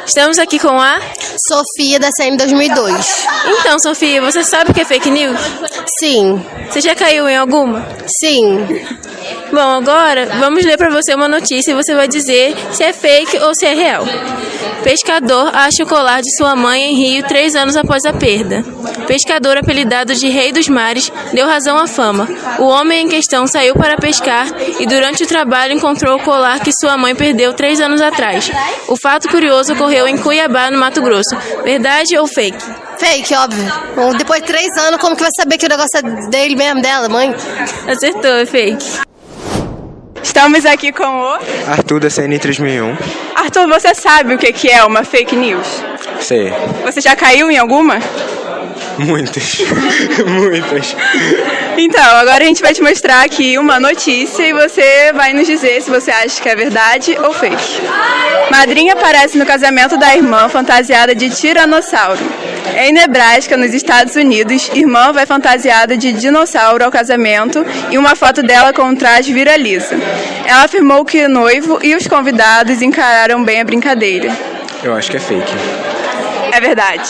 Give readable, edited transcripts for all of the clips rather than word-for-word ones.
Estamos aqui com a Sofia, da CM 2002. Então, Sofia, você sabe o que é fake news? Sim. Você já caiu em alguma? Sim. Bom, agora vamos ler para você uma notícia e você vai dizer se é fake ou se é real. Pescador acha o colar de sua mãe em Rio 3 anos após a perda. Pescador, apelidado de Rei dos Mares, deu razão à fama. O homem em questão saiu para pescar e durante o trabalho encontrou o colar que sua mãe perdeu 3 anos atrás. O fato curioso ocorreu em Cuiabá, no Mato Grosso. Verdade ou fake? Fake, óbvio. Depois de 3 anos, como que vai saber que o negócio é dele mesmo, dela, mãe? Acertou, é fake. Estamos aqui com o Arthur, da CN 3001. Arthur, você sabe o que é uma fake news? Sei. Você já caiu em alguma? Muitas. Muitas. Então, agora a gente vai te mostrar aqui uma notícia e você vai nos dizer se você acha que é verdade ou fake. Madrinha aparece no casamento da irmã fantasiada de tiranossauro. Em Nebraska, nos Estados Unidos, irmã vai fantasiada de dinossauro ao casamento e uma foto dela com um traje viraliza. Ela afirmou que o noivo e os convidados encararam bem a brincadeira. Eu acho que é fake. É verdade.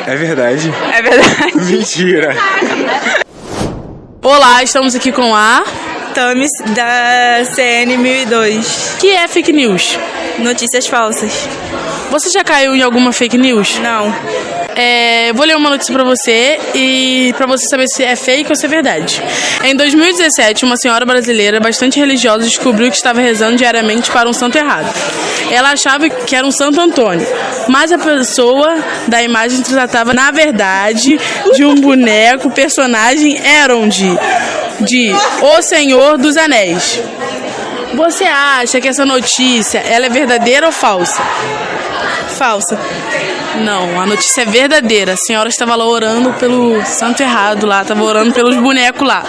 É verdade? É verdade. Mentira. Olá, estamos aqui com a Tamis, da CN 1002. que é fake news. Notícias falsas. Você já caiu em alguma fake news? Não. Eu vou ler uma notícia pra você e pra você saber se é fake ou se é verdade. Em 2017, uma senhora brasileira bastante religiosa descobriu que estava rezando diariamente para um santo errado. Ela achava que era um Santo Antônio, mas a pessoa da imagem se tratava, na verdade, de um boneco, personagem Elrond, de O Senhor dos Anéis. Você acha que essa notícia ela é verdadeira ou falsa? Falsa. Não, a notícia é verdadeira. A senhora estava lá orando pelo santo errado lá, estava orando pelos bonecos lá.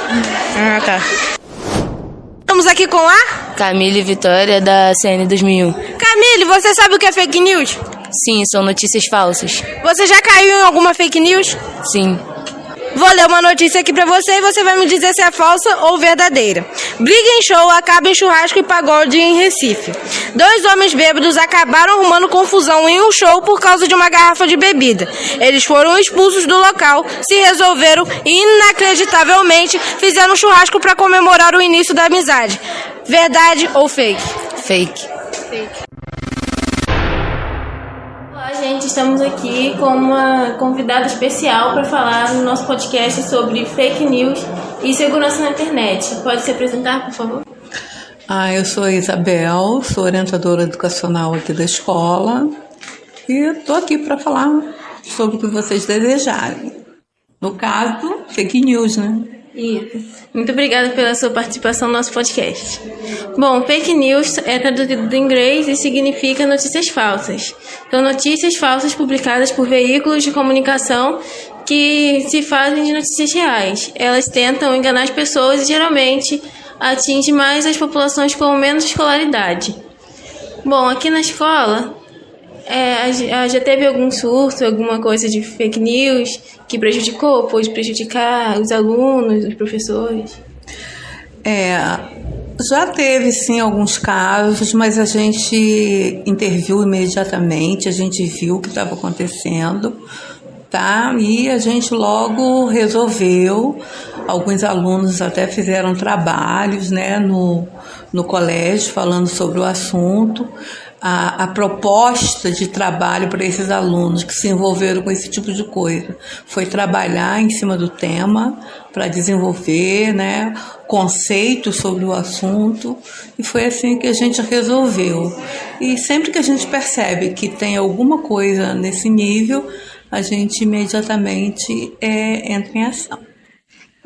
Ah, tá. Estamos aqui com a Camille Vitória, da CN 2001. Camille, você sabe o que é fake news? Sim, são notícias falsas. Você já caiu em alguma fake news? Sim. Vou ler uma notícia aqui pra você e você vai me dizer se é falsa ou verdadeira. Briga em show acaba em churrasco e pagode em Recife. 2 homens bêbados acabaram arrumando confusão em um show por causa de uma garrafa de bebida. Eles foram expulsos do local, se resolveram e inacreditavelmente fizeram um churrasco para comemorar o início da amizade. Verdade ou fake? Fake. Olá, gente, estamos aqui com uma convidada especial para falar no nosso podcast sobre fake news e segurança na internet. Pode se apresentar, por favor? Eu sou a Isabel, sou orientadora educacional aqui da escola e estou aqui para falar sobre o que vocês desejarem. No caso, fake news, né? Isso. Muito obrigada pela sua participação no nosso podcast. Bom, fake news é traduzido do inglês e significa notícias falsas. São notícias falsas publicadas por veículos de comunicação que se fazem de notícias reais. Elas tentam enganar as pessoas e geralmente atingem mais as populações com menos escolaridade. Bom, aqui na escola já teve algum surto, alguma coisa de fake news que prejudicou, pôde prejudicar os alunos, os professores? Já teve sim alguns casos, mas a gente interviu imediatamente, a gente viu o que estava acontecendo, tá? E a gente logo resolveu. Alguns alunos até fizeram trabalhos, né, no colégio falando sobre o assunto. A proposta de trabalho para esses alunos que se envolveram com esse tipo de coisa foi trabalhar em cima do tema para desenvolver, né, conceitos sobre o assunto, e foi assim que a gente resolveu. E sempre que a gente percebe que tem alguma coisa nesse nível, a gente imediatamente entra em ação.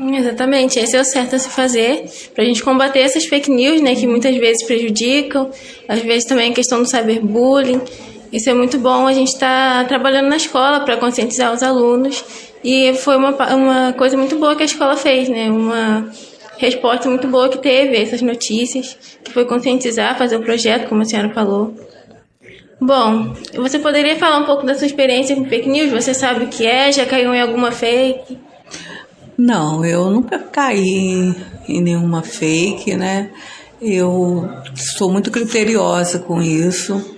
Exatamente, esse é o certo a se fazer para a gente combater essas fake news, né, que muitas vezes prejudicam, às vezes também a questão do cyberbullying. Isso é muito bom, a gente está trabalhando na escola para conscientizar os alunos e foi uma coisa muito boa que a escola fez, né, uma resposta muito boa que teve a essas notícias, que foi conscientizar, fazer o projeto, como a senhora falou. Bom, você poderia falar um pouco da sua experiência com fake news? Você sabe o que é? Já caiu em alguma fake? Não, eu nunca caí em nenhuma fake, né? Eu sou muito criteriosa com isso.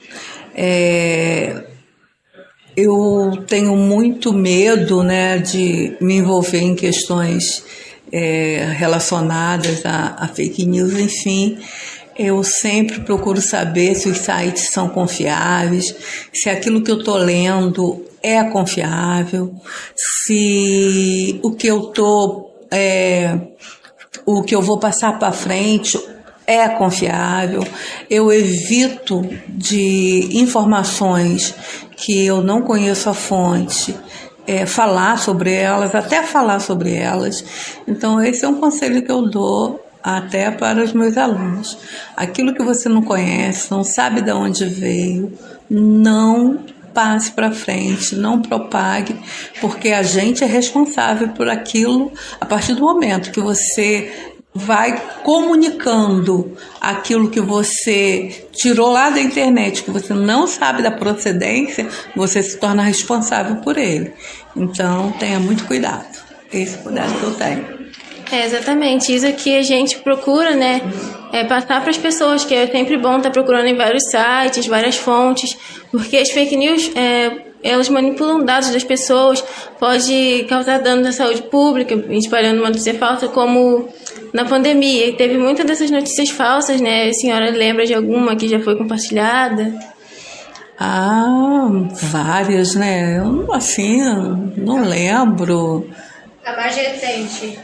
Eu tenho muito medo, né, de me envolver em questões relacionadas a fake news, enfim. Eu sempre procuro saber se os sites são confiáveis, se aquilo que eu estou lendo é confiável, se o que eu vou passar para frente é confiável. Eu evito de informações que eu não conheço a fonte, falar sobre elas, até falar sobre elas. Então, esse é um conselho que eu dou até para os meus alunos. Aquilo que você não conhece, não sabe de onde veio, não passe para frente, não propague, porque a gente é responsável por aquilo a partir do momento que você vai comunicando aquilo que você tirou lá da internet, que você não sabe da procedência, você se torna responsável por ele. Então, tenha muito cuidado. Esse cuidado que eu tenho. Exatamente, isso que a gente procura, né, passar para as pessoas, que é sempre bom estar procurando em vários sites, várias fontes, porque as fake news, elas manipulam dados das pessoas, pode causar dano à saúde pública, espalhando uma notícia falsa, como na pandemia. Teve muitas dessas notícias falsas, né, a senhora lembra de alguma que já foi compartilhada? Várias, né, eu, assim, não lembro. A mais recente.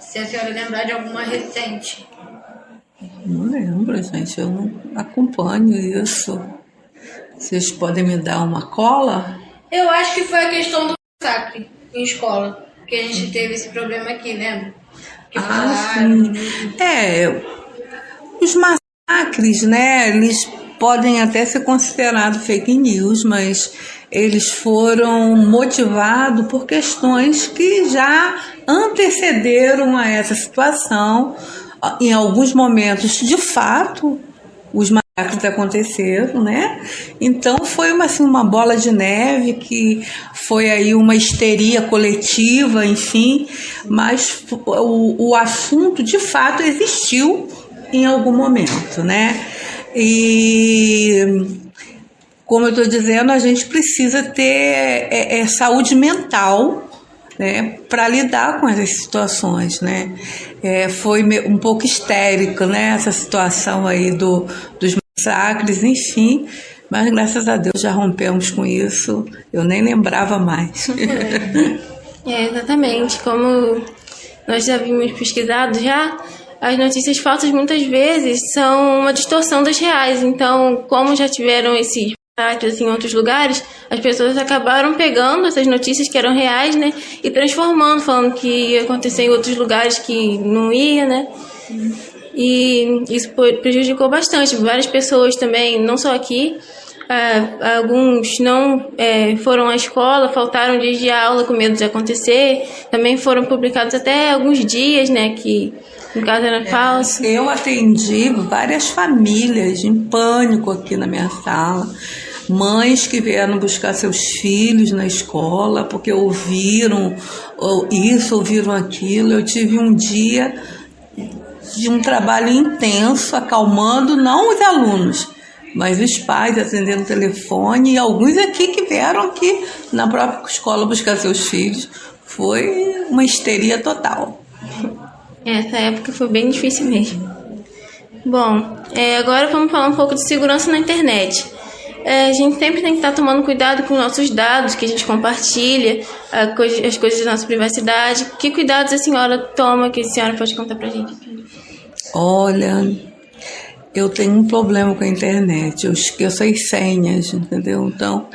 Se a senhora lembrar de alguma recente. Não lembro, gente. Eu não acompanho isso. Vocês podem me dar uma cola? Eu acho que foi a questão do massacre em escola. Que a gente teve esse problema aqui, lembra? Que falaram. Sim. Os massacres, né? Eles podem até ser considerados fake news, mas eles foram motivados por questões que já antecederam a essa situação. Em alguns momentos, de fato, os massacres aconteceram, né? Então foi uma bola de neve que foi aí uma histeria coletiva, enfim, mas o assunto de fato existiu em algum momento, né? E como eu estou dizendo, a gente precisa ter saúde mental, né, para lidar com essas situações, né? Foi um pouco histérica, né, essa situação aí dos massacres, enfim, mas graças a Deus já rompemos com isso, eu nem lembrava mais. Exatamente, como nós já vimos pesquisado já, as notícias falsas muitas vezes são uma distorção das reais, então como já tiveram esses em outros lugares, as pessoas acabaram pegando essas notícias que eram reais, né, e transformando, falando que ia acontecer em outros lugares que não ia, né, e isso prejudicou bastante. Várias pessoas também, não só aqui, alguns não foram à escola, faltaram dias de aula com medo de acontecer, também foram publicados até alguns dias, né, que no caso era falso. Eu atendi várias famílias em pânico aqui na minha sala, mães que vieram buscar seus filhos na escola porque ouviram isso, ouviram aquilo. Eu tive um dia de um trabalho intenso, acalmando não os alunos, mas os pais atendendo o telefone, e alguns aqui que vieram aqui na própria escola buscar seus filhos. Foi uma histeria total. Essa época foi bem difícil mesmo. Bom, agora vamos falar um pouco de segurança na internet. A gente sempre tem que estar tomando cuidado com nossos dados que a gente compartilha, as coisas da nossa privacidade. Que cuidados a senhora toma, que a senhora pode contar pra gente? Olha, eu tenho um problema com a internet, eu esqueço as senhas, entendeu? Então,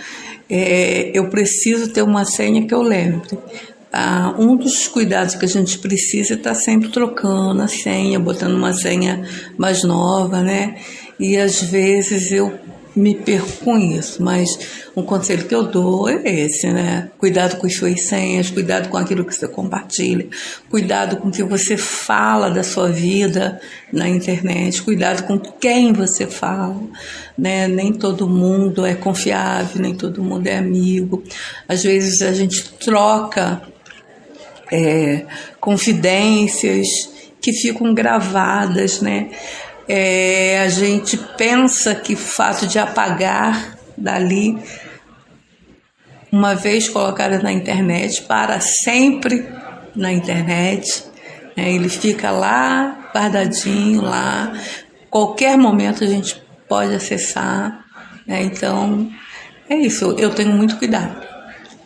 eu preciso ter uma senha que eu lembre. Um dos cuidados que a gente precisa é estar sempre trocando a senha, botando uma senha mais nova, né? E às vezes eu me perco com isso, mas um conselho que eu dou é esse, né? Cuidado com as suas senhas, cuidado com aquilo que você compartilha, cuidado com o que você fala da sua vida na internet, cuidado com quem você fala, né? Nem todo mundo é confiável, nem todo mundo é amigo. Às vezes a gente troca confidências que ficam gravadas, né? A gente pensa que o fato de apagar dali uma vez colocada na internet, para sempre na internet. Ele fica lá, guardadinho lá. Qualquer momento a gente pode acessar. Então, é isso. Eu tenho muito cuidado.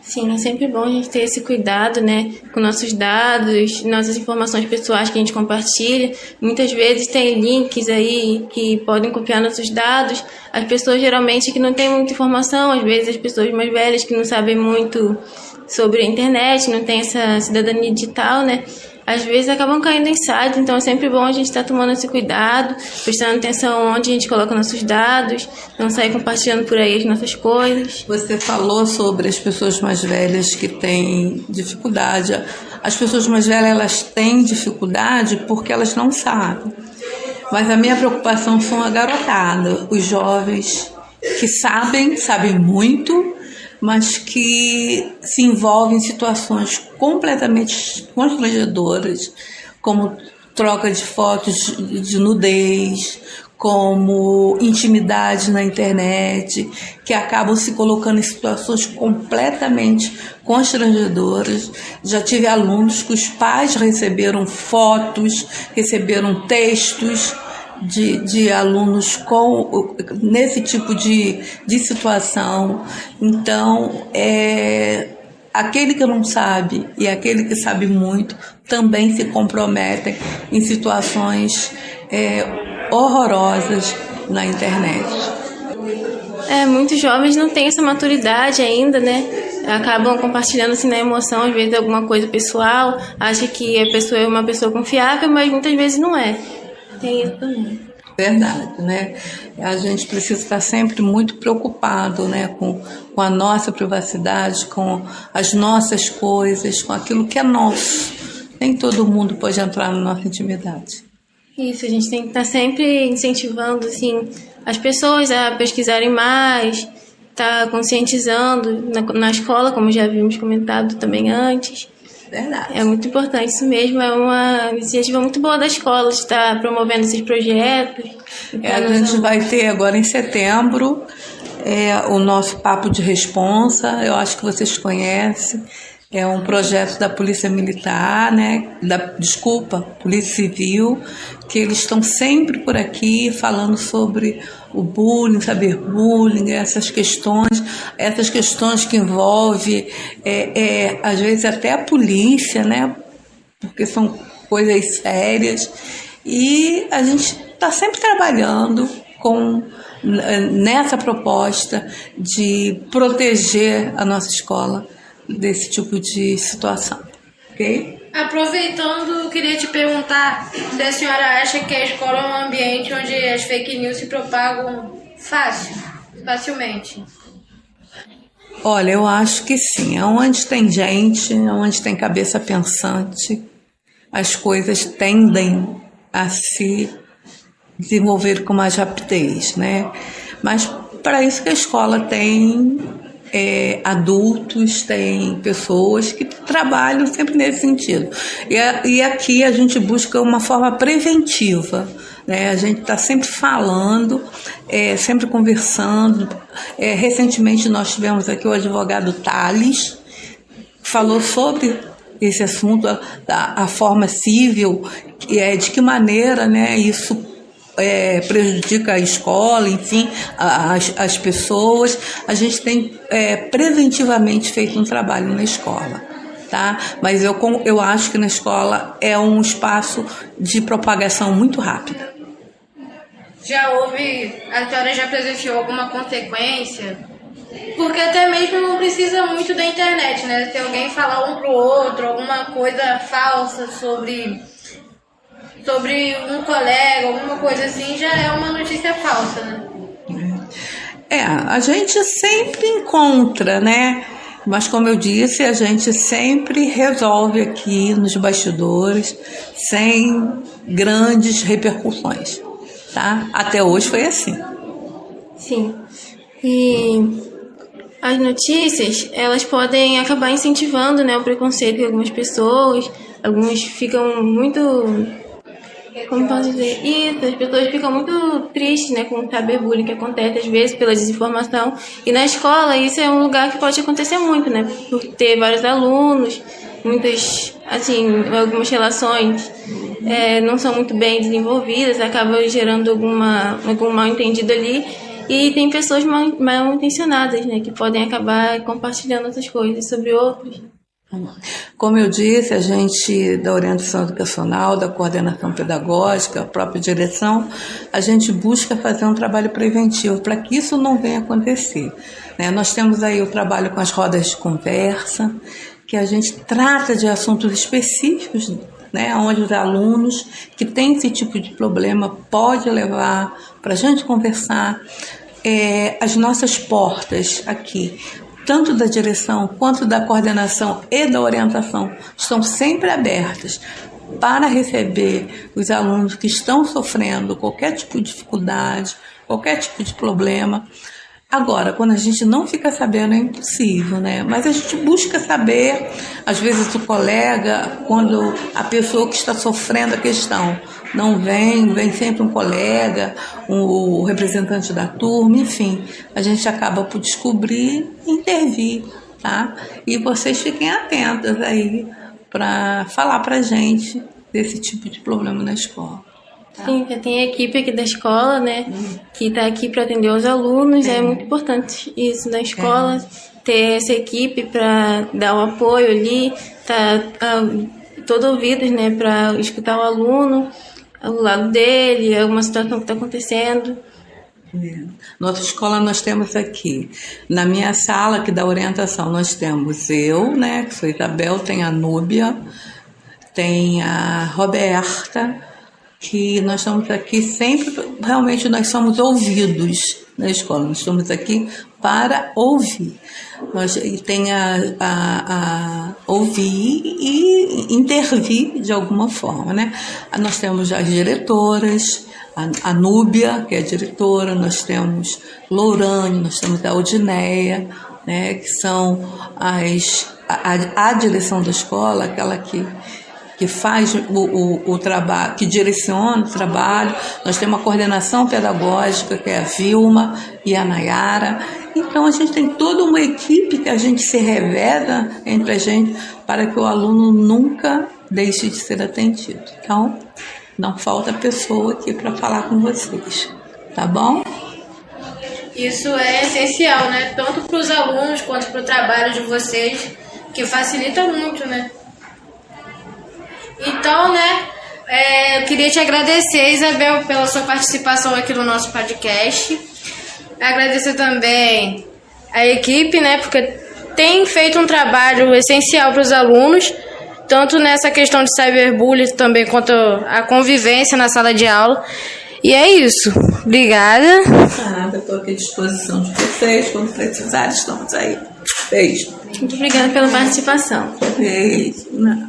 Sim, é sempre bom a gente ter esse cuidado, né, com nossos dados, nossas informações pessoais que a gente compartilha. Muitas vezes tem links aí que podem copiar nossos dados. As pessoas geralmente que não têm muita informação, às vezes as pessoas mais velhas que não sabem muito sobre a internet, não têm essa cidadania digital, né, às vezes acabam caindo em sites. Então é sempre bom a gente estar tomando esse cuidado, prestando atenção onde a gente coloca nossos dados, não sair compartilhando por aí as nossas coisas. Você falou sobre as pessoas mais velhas que têm dificuldade. As pessoas mais velhas, elas têm dificuldade porque elas não sabem. Mas a minha preocupação são a garotada, os jovens que sabem muito, mas que se envolvem em situações completamente constrangedoras, como troca de fotos de nudez, como intimidade na internet, que acabam se colocando em situações completamente constrangedoras. Já tive alunos que os pais receberam fotos, receberam textos de alunos nesse tipo de situação. Então, aquele que não sabe e aquele que sabe muito também se comprometem em situações horrorosas na internet. Muitos jovens não têm essa maturidade ainda, né? Acabam compartilhando assim na emoção, às vezes alguma coisa pessoal, acha que a pessoa é uma pessoa confiável, mas muitas vezes não é. Tem isso também. Verdade, né? A gente precisa estar sempre muito preocupado, né, com a nossa privacidade, com as nossas coisas, com aquilo que é nosso. Nem todo mundo pode entrar na nossa intimidade. Isso, a gente tem que estar sempre incentivando assim, as pessoas a pesquisarem mais, tá conscientizando na escola, como já havíamos comentado também antes. Verdade. É muito importante isso mesmo, é uma iniciativa muito boa da escola, estar promovendo esses projetos. A gente vai ter agora em setembro o nosso Papo de Responsa, eu acho que vocês conhecem. É um projeto da Polícia Militar, né? Polícia Civil, que eles estão sempre por aqui falando sobre o bullying, cyberbullying, essas questões que envolvem, às vezes até a polícia, né? Porque são coisas sérias. E a gente está sempre trabalhando nessa proposta de proteger a nossa escola desse tipo de situação, ok? Aproveitando, eu queria te perguntar se a senhora acha que a escola é um ambiente onde as fake news se propagam facilmente. Olha, eu acho que sim. Onde tem gente, onde tem cabeça pensante, as coisas tendem a se desenvolver com mais rapidez, né? Mas para isso que a escola tem adultos, tem pessoas que trabalham sempre nesse sentido. E aqui a gente busca uma forma preventiva, né? A gente está sempre falando, sempre conversando. Recentemente nós tivemos aqui o advogado Thales, que falou sobre esse assunto, a forma civil, de que maneira, né, isso prejudica a escola, enfim, as pessoas. A gente tem preventivamente feito um trabalho na escola, tá? Mas eu acho que na escola é um espaço de propagação muito rápida. A senhora já presenciou alguma consequência? Porque até mesmo não precisa muito da internet, né? Se alguém falar um pro outro alguma coisa falsa sobre um colega, alguma coisa assim, já é uma notícia falsa, né? A gente sempre encontra, né? Mas como eu disse, a gente sempre resolve aqui nos bastidores sem grandes repercussões, tá? Até hoje foi assim. Sim. E as notícias, elas podem acabar incentivando, né, o preconceito de algumas pessoas. Alguns ficam muito como posso dizer? Isso, as pessoas ficam muito tristes, né, com o cyberbullying que acontece às vezes pela desinformação. E na escola isso é um lugar que pode acontecer muito, né, por ter vários alunos, muitas, assim, algumas relações não são muito bem desenvolvidas, acaba gerando algum mal entendido ali. E tem pessoas mal intencionadas, né, que podem acabar compartilhando essas coisas sobre outros. Como eu disse, a gente da orientação educacional, da coordenação pedagógica, a própria direção, a gente busca fazer um trabalho preventivo para que isso não venha acontecer, né? Nós temos aí o trabalho com as rodas de conversa, que a gente trata de assuntos específicos, né, onde os alunos que têm esse tipo de problema podem levar para a gente conversar. As nossas portas aqui, tanto da direção quanto da coordenação e da orientação, estão sempre abertas para receber os alunos que estão sofrendo qualquer tipo de dificuldade, qualquer tipo de problema. Agora, quando a gente não fica sabendo, é impossível, né? Mas a gente busca saber, às vezes o colega, quando a pessoa que está sofrendo a questão não vem sempre um colega, o representante da turma, enfim, a gente acaba por descobrir e intervir, tá? E vocês fiquem atentas aí para falar pra gente desse tipo de problema na escola. Sim, já tem a equipe aqui da escola, né, que está aqui para atender os alunos. É muito importante isso na escola, ter essa equipe para dar o apoio ali, tá todo ouvidos, né, para escutar o aluno, o lado dele, alguma situação que está acontecendo. Nossa escola nós temos aqui, na minha sala aqui da orientação, nós temos eu, né, que sou Isabel, tem a Núbia, tem a Roberta, que nós estamos aqui sempre, realmente nós somos ouvidos na escola, nós estamos aqui para ouvir. Tem a ouvir e intervir de alguma forma, né? Nós temos as diretoras, a Núbia, que é a diretora, nós temos Lourane, nós temos a Aldineia, né, que são a direção da escola, aquela que faz o trabalho, que direciona o trabalho. Nós temos uma coordenação pedagógica, que é a Vilma e a Nayara. Então, a gente tem toda uma equipe que a gente se reveza entre a gente para que o aluno nunca deixe de ser atendido. Então, não falta pessoa aqui para falar com vocês, tá bom? Isso é essencial, né? Tanto para os alunos quanto para o trabalho de vocês, que facilita muito, né? Então, né, eu queria te agradecer, Isabel, pela sua participação aqui no nosso podcast. Agradecer também a equipe, né, porque tem feito um trabalho essencial para os alunos, tanto nessa questão de cyberbullying também quanto a convivência na sala de aula. E é isso. Obrigada. Nada, estou aqui à disposição de vocês. Quando precisarem, estamos aí. Beijo. Muito obrigada pela participação. Beijo.